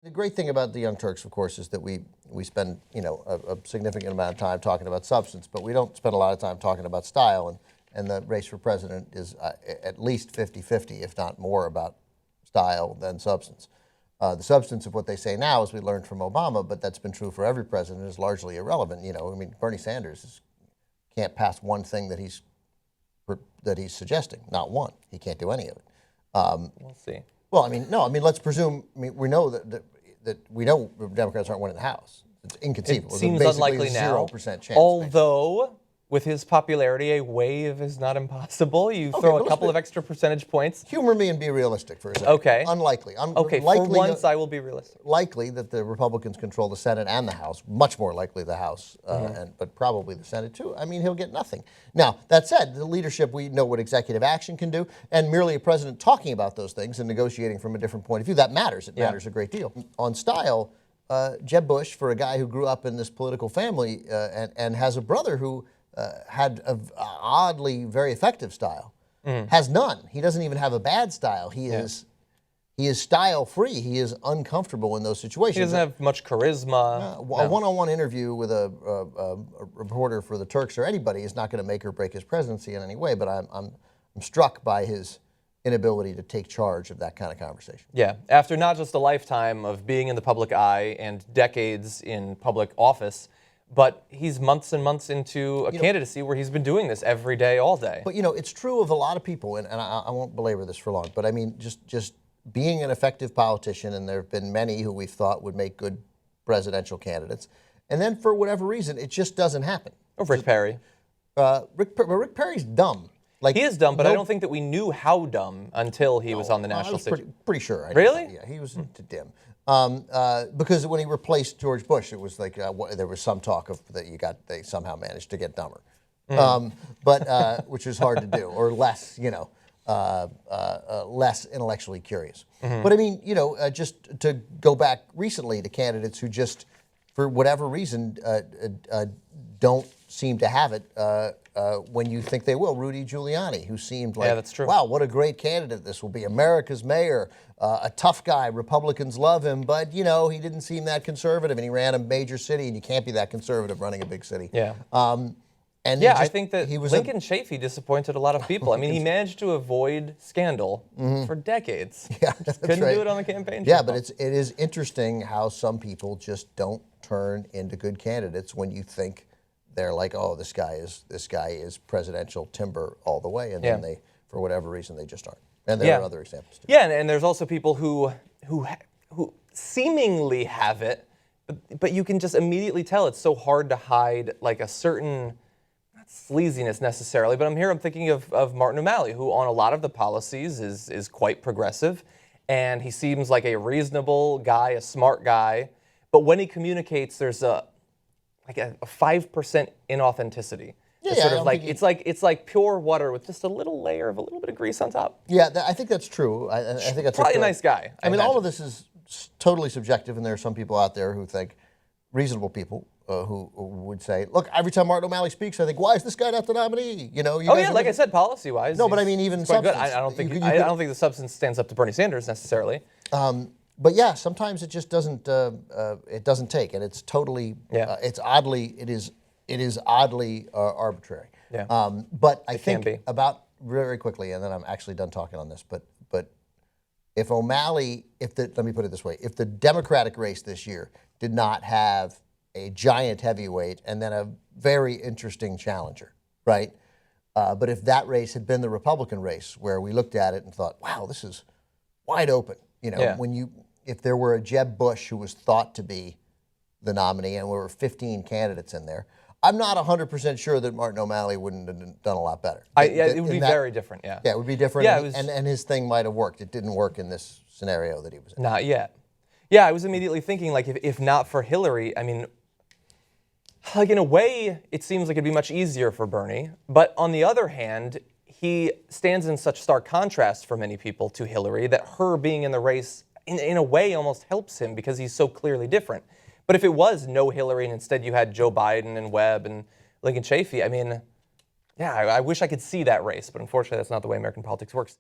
The great thing about the Young Turks, of course, is that we spend a significant amount of time talking about substance, but we don't spend a lot of time talking about style. And the race for president is at least 50-50, if not more, about style than substance. The substance of what they say now, as we learned from Obama, but that's been true for every president, is largely irrelevant. Bernie Sanders can't pass one thing that he's suggesting, not one. He can't do any of it. We'll see. Well, let's presume. We know that we know Democrats aren't winning the House. It's inconceivable. It seems unlikely now. 0% chance. Although, with his popularity, a wave is not impossible. You throw a couple of extra percentage points. Humor me and be realistic for a second. Okay. Unlikely. Okay, for once I will be realistic. Likely that the Republicans control the Senate and the House. Much more likely the House, but probably the Senate too. He'll get nothing. Now, that said, the leadership, we know what executive action can do, and merely a president talking about those things and negotiating from a different point of view, that matters. It matters a great deal. On style, Jeb Bush, for a guy who grew up in this political family and has a brother who had an oddly very effective style, has none. He doesn't even have a bad style. He is style free. He is uncomfortable in those situations. He doesn't have much charisma. A one-on-one interview with a reporter for the Turks or anybody is not going to make or break his presidency in any way. But I'm struck by his inability to take charge of that kind of conversation. Yeah, after not just a lifetime of being in the public eye and decades in public office, but he's months and months into a candidacy where he's been doing this every day, all day. But it's true of a lot of people, and I won't belabor this for long. But just being an effective politician, and there have been many who we've thought would make good presidential candidates, and then for whatever reason, it just doesn't happen. Or Rick Perry. Rick Perry's dumb. He is dumb, but I don't think that we knew how dumb until he was on the national stage. Pretty sure. Really? Yeah, he was dim. Because when he replaced George Bush, it was like there was some talk of that they somehow managed to get dumber, but which is hard to do, or less, less intellectually curious. But just to go back recently to candidates who just, for whatever reason, don't seem to have it when you think they will. Rudy Giuliani, who seemed like, that's true. Wow, what a great candidate this will be. America's mayor, a tough guy. Republicans love him, but, he didn't seem that conservative, and he ran a major city, and you can't be that conservative running a big city. Yeah. I think that Lincoln Chafee disappointed a lot of people. He managed to avoid scandal for decades. Yeah, just couldn't do it on the campaign trail. Yeah, but it is interesting how some people just don't turn into good candidates when you think they're like, oh, this guy is presidential timber all the way, and then they, for whatever reason, they just aren't. And there are other examples too. Yeah, and there's also people who seemingly have it, but you can just immediately tell it's so hard to hide like a certain, not sleaziness necessarily, but I'm thinking of Martin O'Malley, who on a lot of the policies is quite progressive, and he seems like a reasonable guy, a smart guy, but when he communicates, there's a 5% inauthenticity. It's like pure water with just a little layer of a little bit of grease on top. Yeah, I think that's true. I think that's probably a nice guy. All of this is totally subjective, and there are some people out there who think, reasonable people, who would say, look, every time Martin O'Malley speaks, I think, why is this guy not the nominee? Like I said, policy-wise. No, but even substance. I don't think the substance stands up to Bernie Sanders necessarily. But yeah, sometimes it just doesn't. It doesn't take, and it's totally. It's oddly. It is oddly arbitrary. Yeah. But I think about very quickly, and then I'm actually done talking on this. But if O'Malley, let me put it this way: if the Democratic race this year did not have a giant heavyweight and then a very interesting challenger, right? But if that race had been the Republican race, where we looked at it and thought, wow, this is wide open. If there were a Jeb Bush who was thought to be the nominee and there were 15 candidates in there, I'm not 100% sure that Martin O'Malley wouldn't have done a lot better. It would be very different, yeah. Yeah, it would be different, and his thing might have worked. It didn't work in this scenario that he was in. Not yet. Yeah, I was immediately thinking, like, if not for Hillary, in a way, it seems like it'd be much easier for Bernie. But on the other hand, he stands in such stark contrast for many people to Hillary that her being in the race, in a way, almost helps him because he's so clearly different. But if it was no Hillary and instead you had Joe Biden and Webb and Lincoln Chafee, I wish I could see that race, but unfortunately that's not the way American politics works.